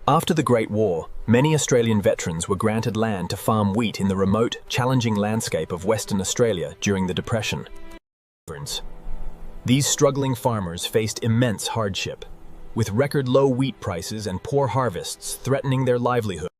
After the Great War, many Australian veterans were granted land to farm wheat in the remote, challenging landscape of Western Australia during the Depression. These struggling farmers faced immense hardship, with record-low wheat prices and poor harvests threatening their livelihood.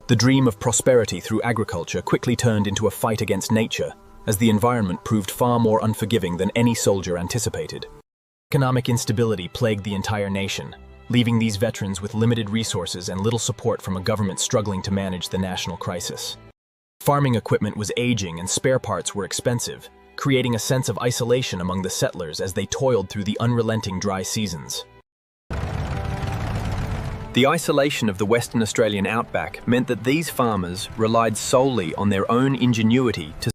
The dream of prosperity through agriculture quickly turned into a fight against nature, as the environment proved far more unforgiving than any soldier anticipated. Economic instability plagued the entire nation, leaving these veterans with limited resources and little support from a government struggling to manage the national crisis. Farming equipment was aging and spare parts were expensive, creating a sense of isolation among the settlers as they toiled through the unrelenting dry seasons. The isolation of the Western Australian outback meant that these farmers relied solely on their own ingenuity to.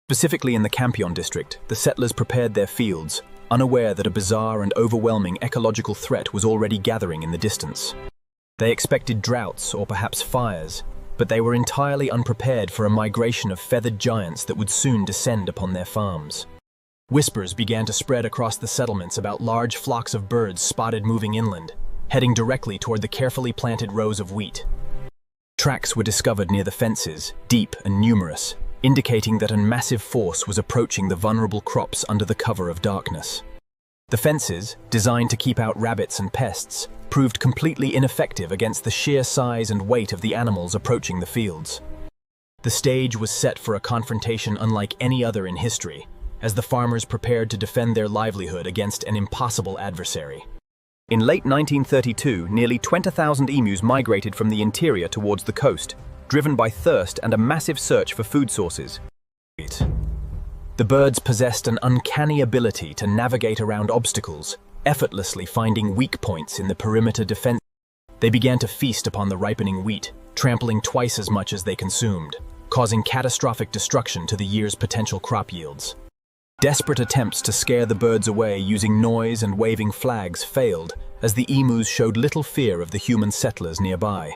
Specifically in the Campion district, the settlers prepared their fields, unaware that a bizarre and overwhelming ecological threat was already gathering in the distance. They expected droughts or perhaps fires, but they were entirely unprepared for a migration of feathered giants that would soon descend upon their farms. Whispers began to spread across the settlements about large flocks of birds spotted moving inland, heading directly toward the carefully planted rows of wheat. Tracks were discovered near the fences, deep and numerous, indicating that a massive force was approaching the vulnerable crops under the cover of darkness. The fences, designed to keep out rabbits and pests, proved completely ineffective against the sheer size and weight of the animals approaching the fields. The stage was set for a confrontation unlike any other in history, as the farmers prepared to defend their livelihood against an impossible adversary. In late 1932, nearly 20,000 emus migrated from the interior towards the coast, driven by thirst and a massive search for food sources. The birds possessed an uncanny ability to navigate around obstacles, effortlessly finding weak points in the perimeter defense. They began to feast upon the ripening wheat, trampling twice as much as they consumed, causing catastrophic destruction to the year's potential crop yields. Desperate attempts to scare the birds away using noise and waving flags failed, as the emus showed little fear of the human settlers nearby.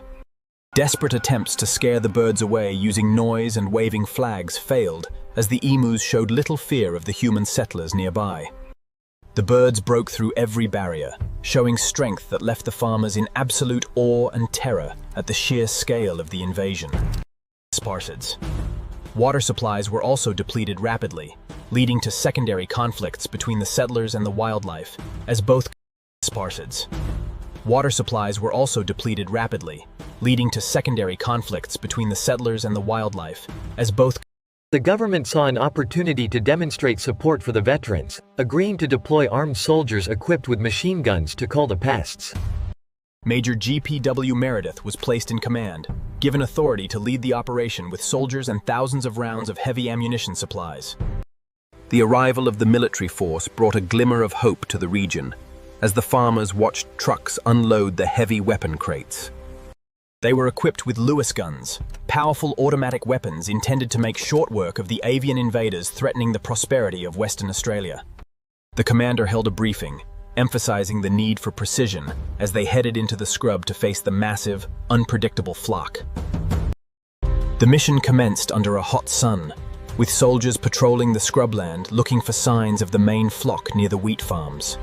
Desperate attempts to scare the birds away using noise and waving flags failed, as the emus showed little fear of the human settlers nearby. The birds broke through every barrier, showing strength that left the farmers in absolute awe and terror at the sheer scale of the invasion. Spartids. Water supplies were also depleted rapidly, leading to secondary conflicts between the settlers and the wildlife, as both Spartids. Water supplies were also depleted rapidly, leading to secondary conflicts between the settlers and the wildlife, as both. The government saw an opportunity to demonstrate support for the veterans, agreeing to deploy armed soldiers equipped with machine guns to cull the pests. Major G.P.W. Meredith was placed in command, given authority to lead the operation with soldiers and thousands of rounds of heavy ammunition supplies. The arrival of the military force brought a glimmer of hope to the region, as the farmers watched trucks unload the heavy weapon crates. They were equipped with Lewis guns, powerful automatic weapons intended to make short work of the avian invaders threatening the prosperity of Western Australia. The commander held a briefing, emphasizing the need for precision as they headed into the scrub to face the massive, unpredictable flock. The mission commenced under a hot sun, with soldiers patrolling the scrubland looking for signs of the main flock near the wheat farms.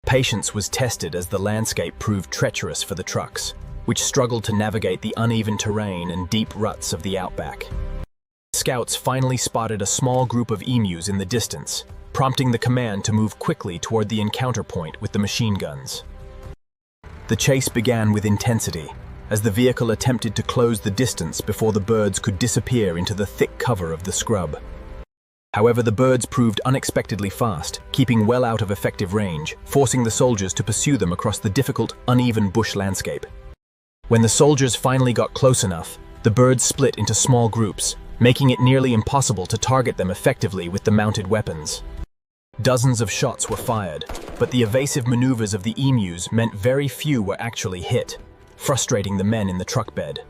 Patience was tested as the landscape proved treacherous for the trucks, which struggled to navigate the uneven terrain and deep ruts of the outback. Scouts finally spotted a small group of emus in the distance, prompting the command to move quickly toward the encounter point with the machine guns. The chase began with intensity, as the vehicle attempted to close the distance before the birds could disappear into the thick cover of the scrub. However, the birds proved unexpectedly fast, keeping well out of effective range, forcing the soldiers to pursue them across the difficult, uneven bush landscape. When the soldiers finally got close enough, the birds split into small groups, making it nearly impossible to target them effectively with the mounted weapons. Dozens of shots were fired, but the evasive maneuvers of the emus meant very few were actually hit, frustrating the men in the truck bed.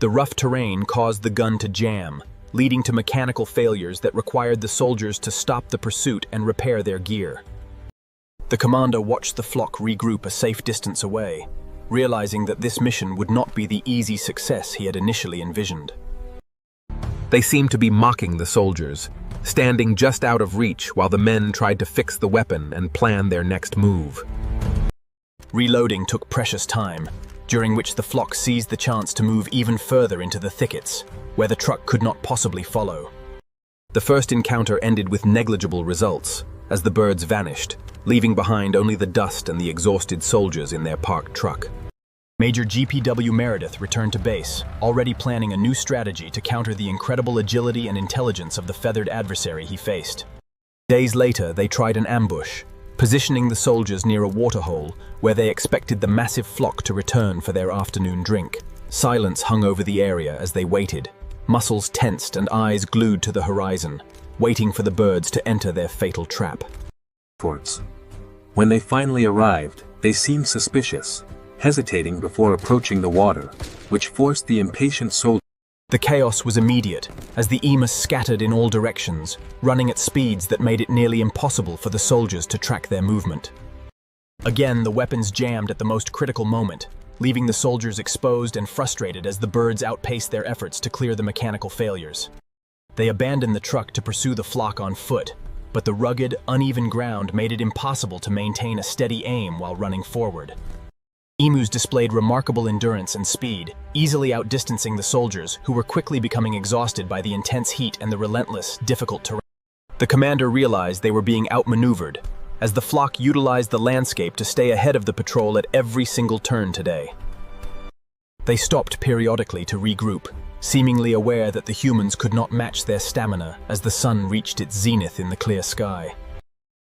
The rough terrain caused the gun to jam, leading to mechanical failures that required the soldiers to stop the pursuit and repair their gear. The commander watched the flock regroup a safe distance away, realizing that this mission would not be the easy success he had initially envisioned. They seemed to be mocking the soldiers, standing just out of reach while the men tried to fix the weapon and plan their next move. Reloading took precious time, during which the flock seized the chance to move even further into the thickets, where the truck could not possibly follow. The first encounter ended with negligible results, as the birds vanished, leaving behind only the dust and the exhausted soldiers in their parked truck. Major GPW Meredith returned to base, already planning a new strategy to counter the incredible agility and intelligence of the feathered adversary he faced. Days later, they tried an ambush, positioning the soldiers near a waterhole where they expected the massive flock to return for their afternoon drink. Silence hung over the area as they waited, muscles tensed and eyes glued to the horizon, waiting for the birds to enter their fatal trap. When they finally arrived, they seemed suspicious, hesitating before approaching the water, which forced the impatient soldiers. The chaos was immediate, as the emus scattered in all directions, running at speeds that made it nearly impossible for the soldiers to track their movement. Again, the weapons jammed at the most critical moment, leaving the soldiers exposed and frustrated as the birds outpaced their efforts to clear the mechanical failures. They abandoned the truck to pursue the flock on foot, but the rugged, uneven ground made it impossible to maintain a steady aim while running forward. Emus displayed remarkable endurance and speed, easily outdistancing the soldiers, who were quickly becoming exhausted by the intense heat and the relentless, difficult terrain. The commander realized they were being outmaneuvered, as the flock utilized the landscape to stay ahead of the patrol at every single turn today. They stopped periodically to regroup, seemingly aware that the humans could not match their stamina as the sun reached its zenith in the clear sky.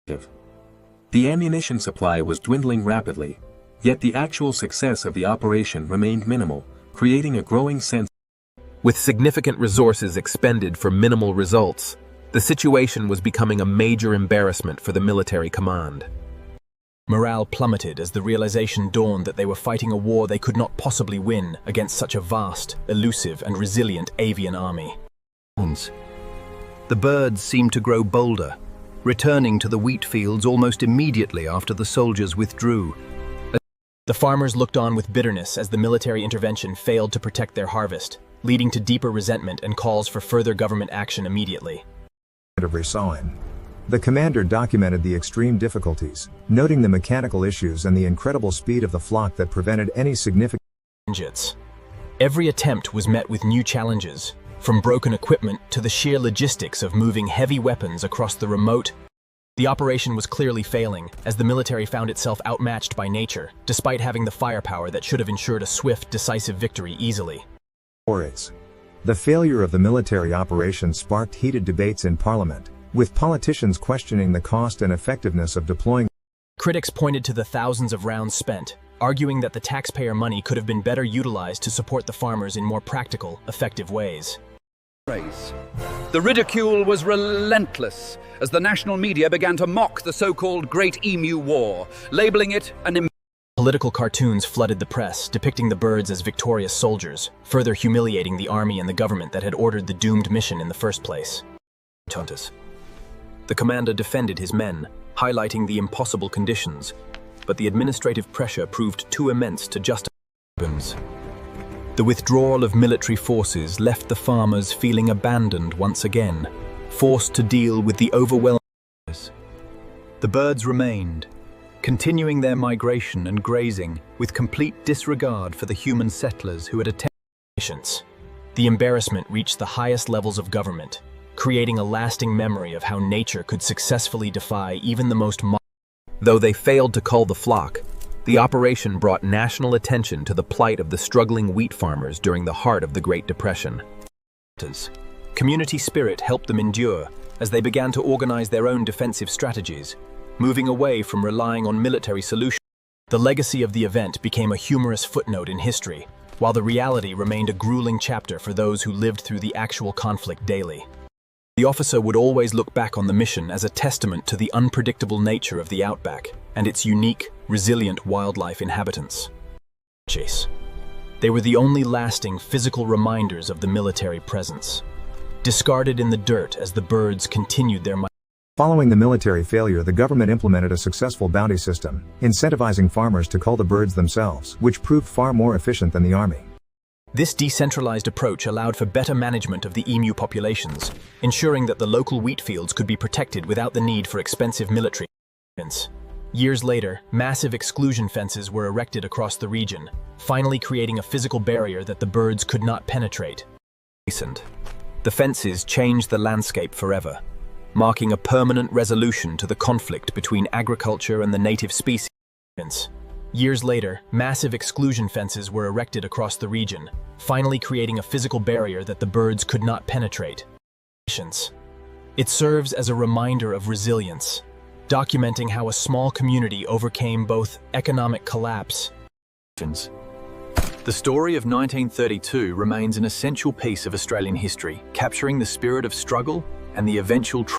The ammunition supply was dwindling rapidly, yet the actual success of the operation remained minimal, creating a growing sense. With significant resources expended for minimal results, the situation was becoming a major embarrassment for the military command. Morale plummeted as the realization dawned that they were fighting a war they could not possibly win against such a vast, elusive, and resilient avian army. The birds seemed to grow bolder, returning to the wheat fields almost immediately after the soldiers withdrew. The farmers looked on with bitterness as the military intervention failed to protect their harvest, leading to deeper resentment and calls for further government action immediately. The commander documented the extreme difficulties, noting the mechanical issues and the incredible speed of the flock that prevented any significant changes. Every attempt was met with new challenges, from broken equipment to the sheer logistics of moving heavy weapons across the remote. The operation was clearly failing, as the military found itself outmatched by nature, despite having the firepower that should have ensured a swift, decisive victory easily. The failure of the military operation sparked heated debates in Parliament, with politicians questioning the cost and effectiveness of deploying. Critics pointed to the thousands of rounds spent, arguing that the taxpayer money could have been better utilized to support the farmers in more practical, effective ways. The ridicule was relentless as the national media began to mock the so-called Great Emu War, labeling it an Political cartoons flooded the press, depicting the birds as victorious soldiers, further humiliating the army and the government that had ordered the doomed mission in the first place. The commander defended his men, highlighting the impossible conditions, but the administrative pressure proved too immense to justify. The withdrawal of military forces left the farmers feeling abandoned once again, forced to deal with the overwhelming. The birds remained, continuing their migration and grazing with complete disregard for the human settlers who had attempted missions. The embarrassment reached the highest levels of government, creating a lasting memory of how nature could successfully defy even the most. Though they failed to cull the flock, the operation brought national attention to the plight of the struggling wheat farmers during the heart of the Great Depression. Community spirit helped them endure as they began to organize their own defensive strategies, moving away from relying on military solutions. The legacy of the event became a humorous footnote in history, while the reality remained a grueling chapter for those who lived through the actual conflict daily. The officer would always look back on the mission as a testament to the unpredictable nature of the outback and its unique, resilient wildlife inhabitants. They were the only lasting physical reminders of the military presence, discarded in the dirt as the birds continued their. Following the military failure, the government implemented a successful bounty system, incentivizing farmers to cull the birds themselves, which proved far more efficient than the army. This decentralized approach allowed for better management of the emu populations, ensuring that the local wheat fields could be protected without the need for expensive military intervention. Years later, massive exclusion fences were erected across the region, finally creating a physical barrier that the birds could not penetrate. The fences changed the landscape forever, marking a permanent resolution to the conflict between agriculture and the native species. Years later, massive exclusion fences were erected across the region, finally creating a physical barrier that the birds could not penetrate. It serves as a reminder of resilience, documenting how a small community overcame both economic collapse. The story of 1932 remains an essential piece of Australian history, capturing the spirit of struggle and the eventual